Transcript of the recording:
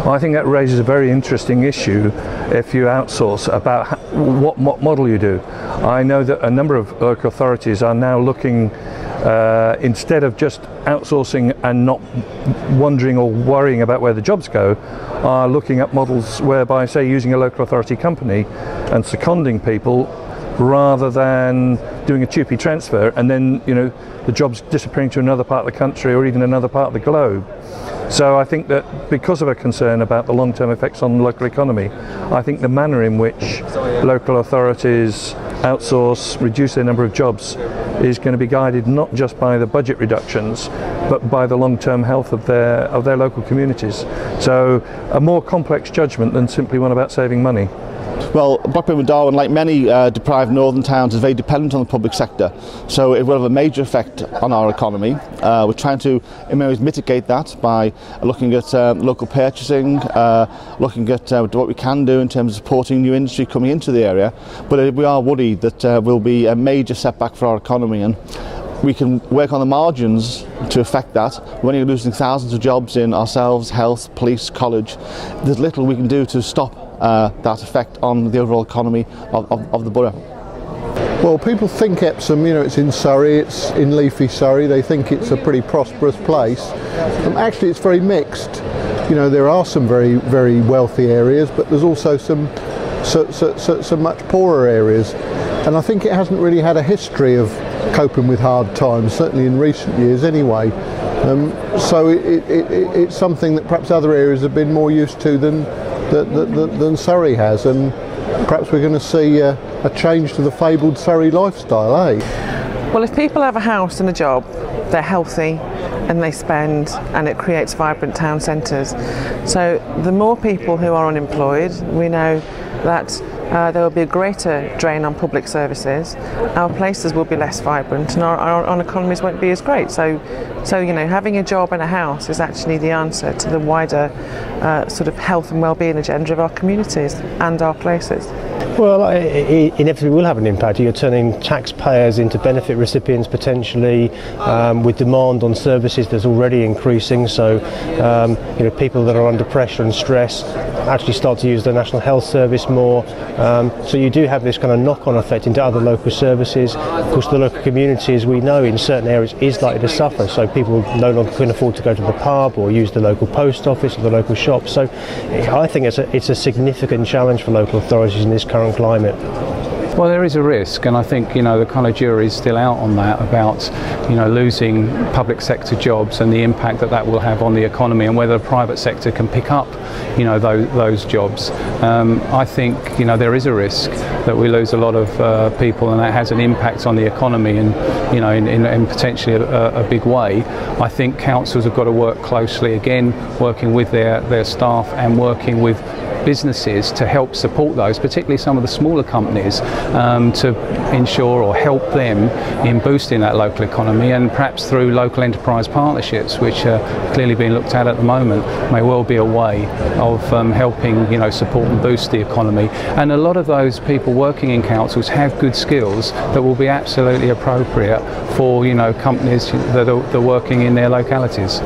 Well, I think that raises a very interesting issue if you outsource about what model you do. I know that a number of local authorities are now looking, instead of just outsourcing and not wondering or worrying about where the jobs go, are looking at models whereby, say, using a local authority company and seconding people rather than doing a cheapy transfer and then, you know, the jobs disappearing to another part of the country or even another part of the globe. So I think that because of a concern about the long-term effects on the local economy, I think the manner in which local authorities outsource, reduce their number of jobs, is going to be guided not just by the budget reductions, but by the long-term health of their local communities. So a more complex judgment than simply one about saving money. Well, Blackburn and Darwen, like many deprived northern towns, is very dependent on the public sector, so it will have a major effect on our economy. We're trying to in many ways mitigate that by looking at local purchasing, looking at what we can do in terms of supporting new industry coming into the area, but we are worried that will be a major setback for our economy, and we can work on the margins to affect that. We're only losing thousands of jobs in ourselves, health, police, college. There's little we can do to stop that effect on the overall economy of the borough. Well, people think Epsom, you know, it's in Surrey, it's in leafy Surrey, they think it's a pretty prosperous place. Actually, it's very mixed. You know, there are some very, very wealthy areas, but there's also some much poorer areas. And I think it hasn't really had a history of coping with hard times, certainly in recent years anyway. So it's something that perhaps other areas have been more used to than Surrey has, and perhaps we're going to see a change to the fabled Surrey lifestyle, eh? Well, if people have a house and a job, they're healthy and they spend, and it creates vibrant town centres. So the more people who are unemployed, we know that there will be a greater drain on public services, our places will be less vibrant, and our economies won't be as great. So you know, having a job and a house is actually the answer to the wider sort of health and well-being agenda of our communities and our places. Well, it inevitably will have an impact. You're turning taxpayers into benefit recipients potentially, with demand on services that's already increasing. So, you know, people that are under pressure and stress actually start to use the National Health Service more. So you do have this kind of knock-on effect into other local services. Of course, the local community, as we know, in certain areas is likely to suffer. So people no longer can afford to go to the pub or use the local post office or the local shop. So I think it's a significant challenge for local authorities in this current climate. Well, there is a risk, and I think, you know, the kind of jury is still out on that, about, you know, losing public sector jobs and the impact that will have on the economy, and whether the private sector can pick up, you know, those jobs. I think, you know, there is a risk that we lose a lot of people, and that has an impact on the economy, and, you know, in potentially a big way. I think councils have got to work closely, again, working with their staff and working with businesses to help support those, particularly some of the smaller companies, to ensure or help them in boosting that local economy, and perhaps through local enterprise partnerships, which are clearly being looked at the moment, may well be a way of helping, you know, support and boost the economy. And a lot of those people working in councils have good skills that will be absolutely appropriate for, you know, companies that are working in their localities.